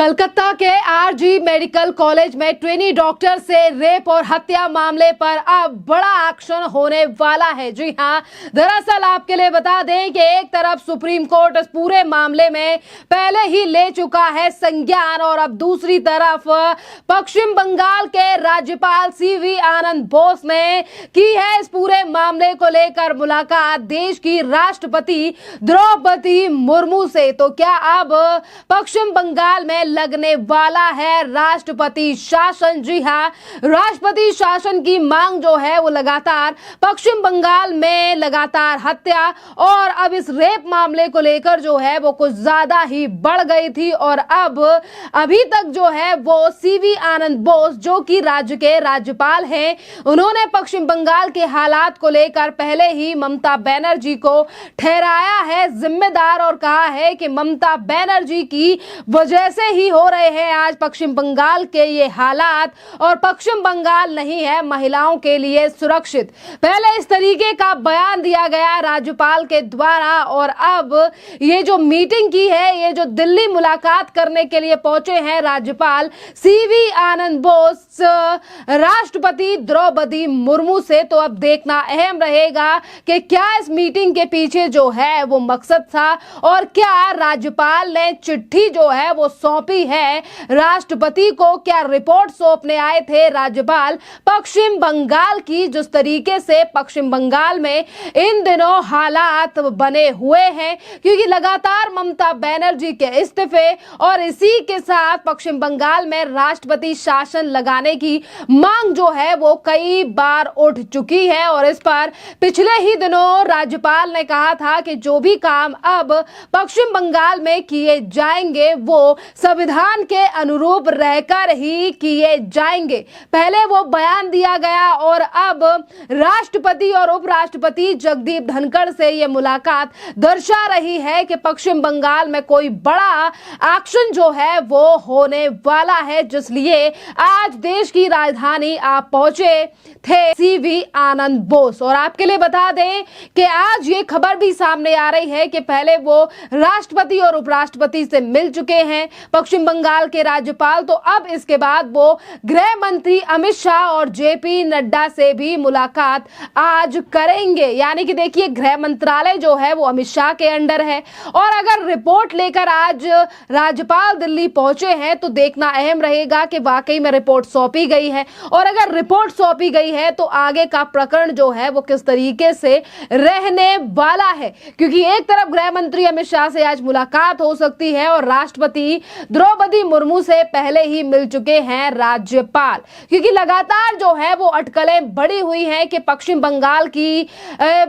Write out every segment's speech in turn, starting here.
कलकत्ता के RG medical college में trainee doctor से रेप और हत्या मामले पर अब बड़ा एक्शन होने वाला है। जी हां, दरअसल आपके लिए बता दें कि एक तरफ सुप्रीम कोर्ट इस पूरे मामले में पहले ही ले चुका है संज्ञान और अब दूसरी तरफ पश्चिम बंगाल के राज्यपाल सीवी आनंद बोस ने की है इस पूरे मामले को लेकर मुलाकात देश की राष्ट्रपति द्रौपदी मुर्मू से। तो क्या अब पश्चिम बंगाल में लगने वाला है राष्ट्रपति शासन? जी हां, राष्ट्रपति शासन की मांग जो है वो लगातार पश्चिम बंगाल में लगातार हत्या और अब इस रेप मामले को लेकर जो है वो कुछ ज्यादा ही बढ़ गई थी और अब अभी तक जो है वो सीवी आनंद बोस जो कि राज्य के राज्यपाल हैं, उन्होंने पश्चिम बंगाल के हालात को लेकर पहले ही ममता बनर्जी को ठहराया है जिम्मेदार और कहा है कि ममता बनर्जी की वजह से ही हो रहे हैं आज पश्चिम बंगाल के ये हालात और पश्चिम बंगाल नहीं है महिलाओं के लिए सुरक्षित। पहले इस तरीके का बयान दिया गया राज्यपाल के द्वारा और अब ये जो मीटिंग की है, ये जो दिल्ली मुलाकात करने के लिए पहुंचे हैं राज्यपाल सीवी आनंद बोस राष्ट्रपति द्रौपदी मुर्मू से, तो अब देखना अहम रहेगा कि क्या इस मीटिंग के पीछे जो है वो मकसद था और क्या राज्यपाल ने चिट्ठी जो है वो सौंपी है राष्ट्रपति को। क्या रिपोर्ट सौंपने आए थे राज्यपाल पश्चिम बंगाल की, जिस तरीके से पश्चिम बंगाल में इन दिनों हालात बने हुए हैं क्योंकि लगातार ममता बनर्जी के इस्तीफे और इसी के साथ पश्चिम बंगाल में राष्ट्रपति शासन लगाने की मांग जो है वो कई बार उठ चुकी है और इस पर पिछले ही दिनों राज्यपाल ने कहा था कि जो भी काम अब पश्चिम बंगाल में किए जाएंगे वो संविधान के अनुरूप रहकर ही किए जाएंगे। पहले वो बयान दिया गया और अब राष्ट्रपति और उपराष्ट्रपति जगदीप धनखड़ से ये मुलाकात दर्शा रही है कि पश्चिम बंगाल में कोई बड़ा एक्शन जो है वो होने वाला है, जिसलिए आज देश की राजधानी आप पहुंचे थे सीवी आनंद बोस। और आपके लिए बता दें कि आज ये खबर भी सामने आ रही है कि पहले वो राष्ट्रपति और उपराष्ट्रपति से मिल चुके हैं पश्चिम बंगाल के राज्यपाल, तो अब इसके बाद वो गृह मंत्री अमित शाह और जेपी नड्डा से भी मुलाकात आज करेंगे। यानी कि देखिए, गृह मंत्रालय जो है वो अमित शाह के अंडर है और अगर रिपोर्ट लेकर आज राज्यपाल दिल्ली पहुंचे हैं तो देखना अहम रहेगा कि वाकई में रिपोर्ट सौंपी गई है और अगर रिपोर्ट सौंपी गई है तो आगे का प्रकरण जो है वो किस तरीके से रहने वाला है, क्योंकि एक तरफ गृह मंत्री अमित शाह से आज मुलाकात हो सकती है और राष्ट्रपति द्रौपदी मुर्मू से पहले ही मिल चुके हैं राज्यपाल, क्योंकि लगातार जो है वो अटकलें बढ़ी हुई हैं कि पश्चिम बंगाल की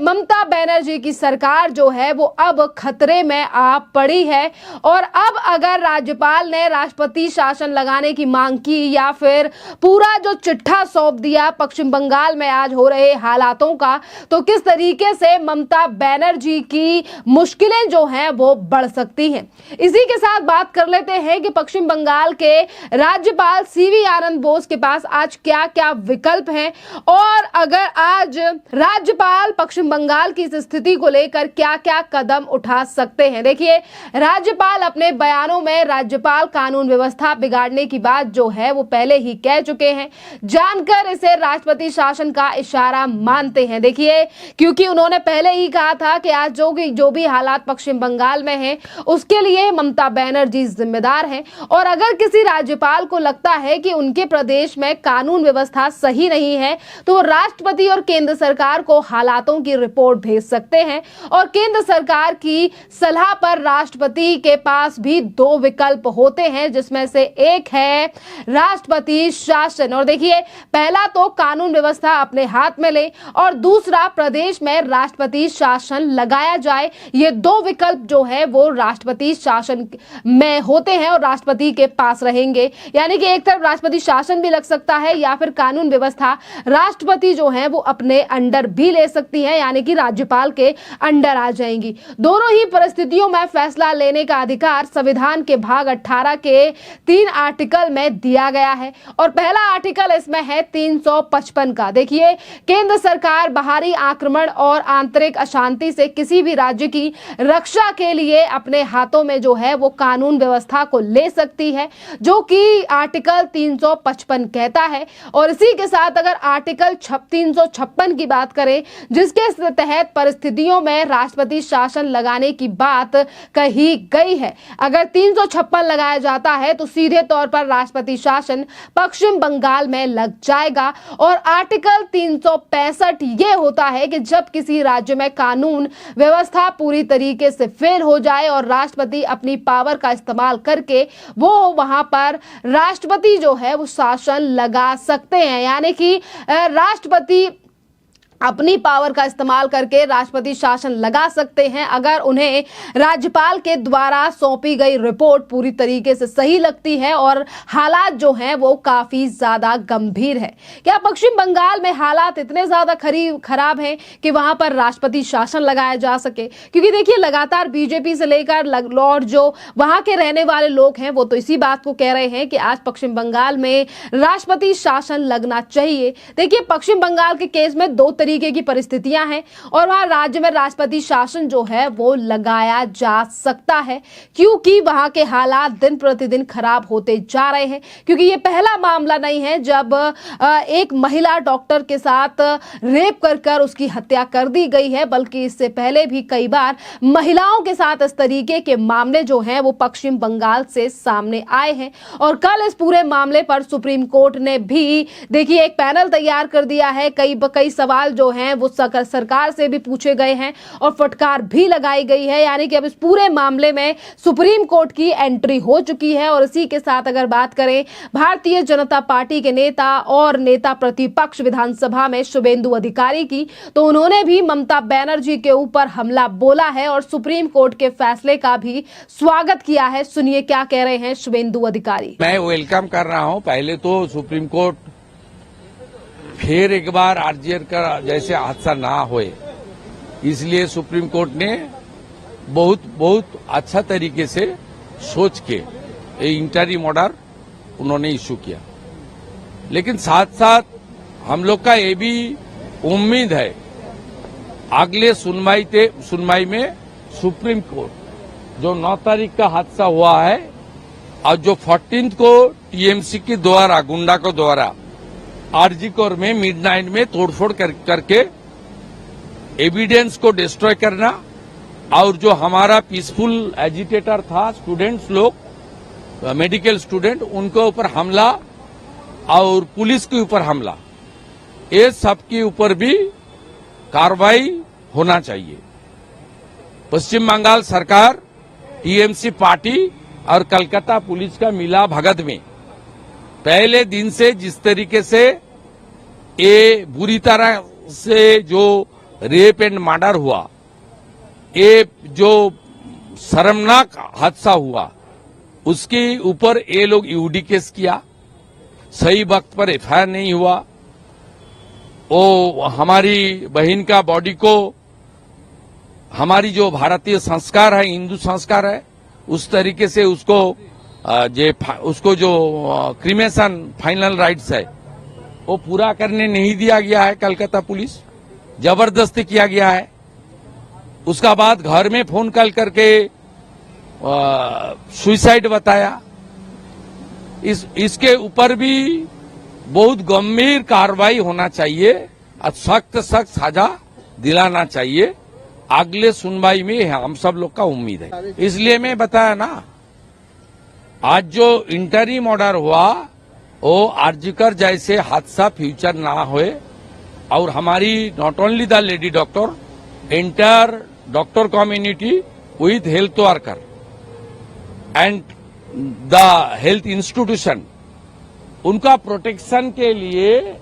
ममता बनर्जी की सरकार जो है वो अब खतरे में आ पड़ी है और अब अगर राज्यपाल ने राष्ट्रपति शासन लगाने की मांग की या फिर पूरा जो चिट्ठा सौंप दिया पश्चिम बंगाल में आज हो रहे हालातों का, तो किस तरीके से ममता बनर्जी की मुश्किलें जो हैं वो बढ़ सकती हैं। इसी के साथ बात कर लेते हैं कि पश्चिम बंगाल के राज्यपाल सीवी आनंद बोस के पास आज क्या क्या विकल्प हैं और अगर आज राज्यपाल पश्चिम बंगाल की इस स्थिति को लेकर क्या क्या कदम उठा सकते हैं। देखिए, राज्यपाल अपने बयानों में राज्यपाल कानून व्यवस्था बिगाड़ने की बात जो है वो पहले ही कह चुके हैं, जानकर इसे राष्ट्रपति शासन का इशारा मानते हैं। देखिए, क्योंकि उन्होंने पहले ही कहा था कि आज जो भी हालात पश्चिम बंगाल में हैं उसके लिए ममता बनर्जी जिम्मेदार हैं और अगर किसी राज्यपाल को लगता है कि उनके प्रदेश में कानून व्यवस्था सही नहीं है तो राष्ट्रपति और केंद्र सरकार को हालातों की रिपोर्ट भेज सकते हैं और केंद्र सरकार की सलाह पर राष्ट्रपति के पास भी दो विकल्प होते हैं, जिसमें से एक है राष्ट्रपति शासन। और देखिए, पहला तो कानून व्यवस्था अपने हाथ में ले और दूसरा प्रदेश में राष्ट्रपति शासन लगाया जाए। ये दो विकल्प जो है वो राष्ट्रपति शासन में होते हैं और राष्ट्रपति के पास रहेंगे। यानी कि एक तरफ राष्ट्रपति शासन भी लग सकता है या फिर कानून व्यवस्था राष्ट्रपति जो है वो अपने अंडर भी ले सकती है, यानी कि राज्यपाल के अंडर आ जाएंगी। दोनों ही परिस्थितियों में फैसला लेने का अधिकार संविधान के भाग 18 के 3 आर्टिकल में दिया गया है और पहला आर्टिकल इसमें है 355 का। देखिए, केंद्र सरकार बाहरी आक्रमण और आंतरिक अशांति से किसी भी राज्य की रक्षा के लिए अपने हाथों में जो है वो कानून व्यवस्था को ले सकती है, जो कि आर्टिकल 355 कहता है। और इसी के साथ अगर आर्टिकल 356 की बात करें, जिसके तहत परिस्थितियों में राष्ट्रपति शासन लगाने की बात कही गई है, अगर 356 लगाया जाता है तो सीधे तौर पर राष्ट्रपति शासन पश्चिम बंगाल में लग जाएगा। और आर्टिकल 365 ये होता है कि जब किसी राज्य में कानून व्यवस्था पूरी तरीके से फेल हो जाए और राष्ट्रपति अपनी पावर का इस्तेमाल करके वो वहां पर राष्ट्रपति जो है वो शासन लगा सकते हैं, यानी कि राष्ट्रपति अपनी पावर का इस्तेमाल करके राष्ट्रपति शासन लगा सकते हैं अगर उन्हें राज्यपाल के द्वारा सौंपी गई रिपोर्ट पूरी तरीके से सही लगती है और हालात जो हैं वो काफी ज्यादा गंभीर है। क्या पश्चिम बंगाल में हालात इतने ज्यादा खराब हैं कि वहां पर राष्ट्रपति शासन लगाया जा सके? क्योंकि देखिए, लगातार बीजेपी से लेकर और जो वहां के रहने वाले लोग हैं वो तो इसी बात को कह रहे हैं कि आज पश्चिम बंगाल में राष्ट्रपति शासन लगना चाहिए। देखिए, पश्चिम बंगाल के केस में दो तरीके की परिस्थितियां हैं और वहां राज्य में राष्ट्रपति शासन जो है वो लगाया जा सकता है, क्योंकि वहां के हालात दिन प्रतिदिन खराब होते जा रहे हैं। क्योंकि ये पहला मामला नहीं है जब एक महिला डॉक्टर के साथ रेप कर उसकी हत्या कर दी गई है, बल्कि इससे पहले भी कई बार महिलाओं के साथ इस तरीके के मामले जो हैं वो पश्चिम बंगाल से सामने आए हैं। और कल इस पूरे मामले पर सुप्रीम कोर्ट ने भी देखिए एक पैनल तैयार कर दिया है। कई सवाल जो हैं वो सरकार से भी पूछे गए हैं और फटकार भी लगाई गई है, यानी कि अब इस पूरे मामले में सुप्रीम कोर्ट की एंट्री हो चुकी है। और इसी के साथ अगर बात करें भारतीय जनता पार्टी के नेता और नेता प्रतिपक्ष विधानसभा में शुभेंदु अधिकारी की, तो उन्होंने भी ममता बनर्जी के ऊपर हमला बोला है और सुप्रीम कोर्ट के फैसले का भी स्वागत किया है। सुनिए क्या कह रहे हैं शुभेंदु अधिकारी। मैं वेलकम कर रहा हूं। पहले तो सुप्रीम कोर्ट फिर एक बार आरजीआर का जैसे हादसा ना होए, इसलिए सुप्रीम कोर्ट ने बहुत अच्छा तरीके से सोच के इंटरिम ऑर्डर उन्होंने इशू किया। लेकिन साथ साथ हम लोग का ये भी उम्मीद है अगले सुनवाई में सुप्रीम कोर्ट जो 9 तारीख का हादसा हुआ है और जो 14 को टीएमसी के द्वारा गुंडा को द्वारा आरजी कोर में मिडनाइट में तोड़फोड़ करके एविडेंस को डिस्ट्रॉय करना और जो हमारा पीसफुल एजिटेटर था, स्टूडेंट्स लोग, मेडिकल स्टूडेंट, उनके ऊपर हमला और पुलिस के ऊपर हमला, ये सब के ऊपर भी कार्रवाई होना चाहिए। पश्चिम बंगाल सरकार, टीएमसी पार्टी और कलकत्ता पुलिस का मिला भगत में पहले दिन से जिस तरीके से ये बुरी तरह से जो रेप एंड मर्डर हुआ, ये जो शर्मनाक हादसा हुआ, उसके ऊपर ये लोग यूडी केस किया, सही वक्त पर एफआईआर नहीं हुआ। वो हमारी बहन का बॉडी को, हमारी जो भारतीय संस्कार है, हिंदू संस्कार है, उस तरीके से उसको जो क्रिमेशन फाइनल राइट्स है वो पूरा करने नहीं दिया गया है। कलकत्ता पुलिस जबरदस्ती किया गया है। उसका बाद घर में फोन कॉल करके सुसाइड बताया। इसके ऊपर भी बहुत गंभीर कार्रवाई होना चाहिए और सख्त सजा दिलाना चाहिए। अगले सुनवाई में हम सब लोग का उम्मीद है। इसलिए मैं बताया ना, आज जो इंटरिम ऑर्डर हुआ वो आरजीकर जैसे हादसा फ्यूचर ना होए और हमारी not only the lady doctor, entire doctor community with health worker and the health institution, उनका प्रोटेक्शन के लिए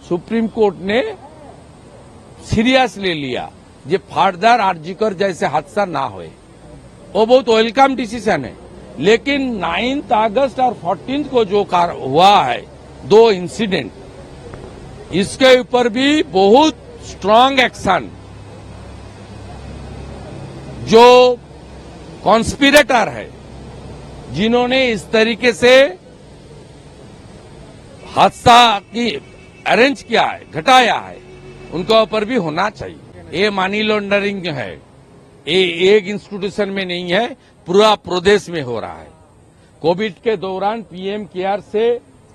सुप्रीम कोर्ट ने सीरियस ले लिया जे फर्दर आरजीकर जैसे हादसा ना होए। वो बहुत वेलकम डिसीजन है। लेकिन 9 अगस्त और 14 को जो हुआ है 2 इंसिडेंट, इसके ऊपर भी बहुत स्ट्रांग एक्शन, जो कॉन्स्पिरेटर है, जिन्होंने इस तरीके से हादसा की अरेंज किया है, घटाया है, उनके ऊपर भी होना चाहिए। ये मनी लॉन्ड्रिंग है, ये एक इंस्टीट्यूशन में नहीं है, पूरा प्रदेश में हो रहा है। कोविड के दौरान पीएम केयर से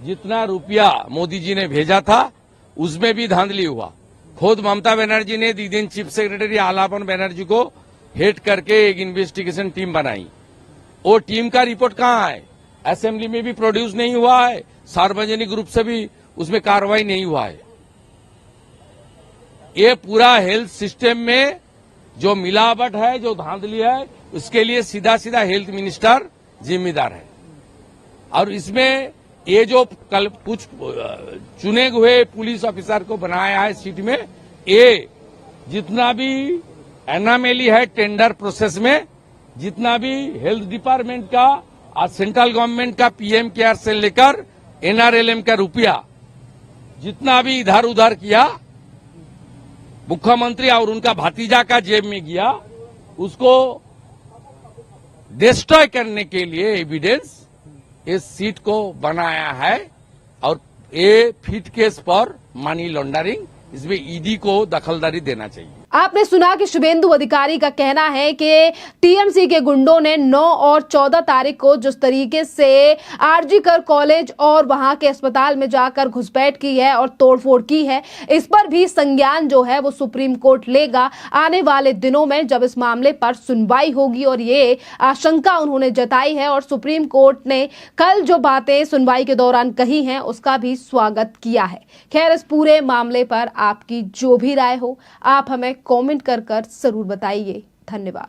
जितना रुपया मोदी जी ने भेजा था उसमें भी धांधली हुआ। खुद ममता बनर्जी ने दी दिन चीफ सेक्रेटरी आलापन बनर्जी को हेड करके एक इन्वेस्टिगेशन टीम बनाई। वो टीम का रिपोर्ट कहाँ है? असेंबली में भी प्रोड्यूस नहीं हुआ है, सार्वजनिक रूप से भी उसमें कार्रवाई नहीं हुआ है। ये पूरा हेल्थ सिस्टम में जो मिलावट है, जो धांधली है, उसके लिए सीधा सीधा हेल्थ मिनिस्टर जिम्मेदार है। और इसमें ये जो कल कुछ चुने हुए पुलिस ऑफिसर को बनाया है सीट में, ये जितना भी एनामेली है टेंडर प्रोसेस में, जितना भी हेल्थ डिपार्टमेंट का और सेंट्रल गवर्नमेंट का पीएम केयर से लेकर एनआरएलएम का रुपया जितना भी इधर उधर किया, मुख्यमंत्री और उनका भतीजा का जेब में गया, उसको डिस्ट्रॉय करने के लिए एविडेंस इस सीट को बनाया है। और ये फिट केस पर मनी लॉन्ड्रिंग, इसमें ईडी को दखलदारी देना चाहिए। आपने सुना कि शुभेंदु अधिकारी का कहना है कि टीएमसी के गुंडों ने 9 और 14 तारीख को जिस तरीके से आरजी कर कॉलेज और वहां के अस्पताल में जाकर घुसपैठ की है और तोड़फोड़ की है, इस पर भी संज्ञान जो है वो सुप्रीम कोर्ट लेगा आने वाले दिनों में, जब इस मामले पर सुनवाई होगी। और ये आशंका उन्होंने जताई है और सुप्रीम कोर्ट ने कल जो बातें सुनवाई के दौरान कही हैं उसका भी स्वागत किया है। खैर, इस पूरे मामले पर आपकी जो भी राय हो, आप हमें कमेंट कर जरूर बताइए। धन्यवाद।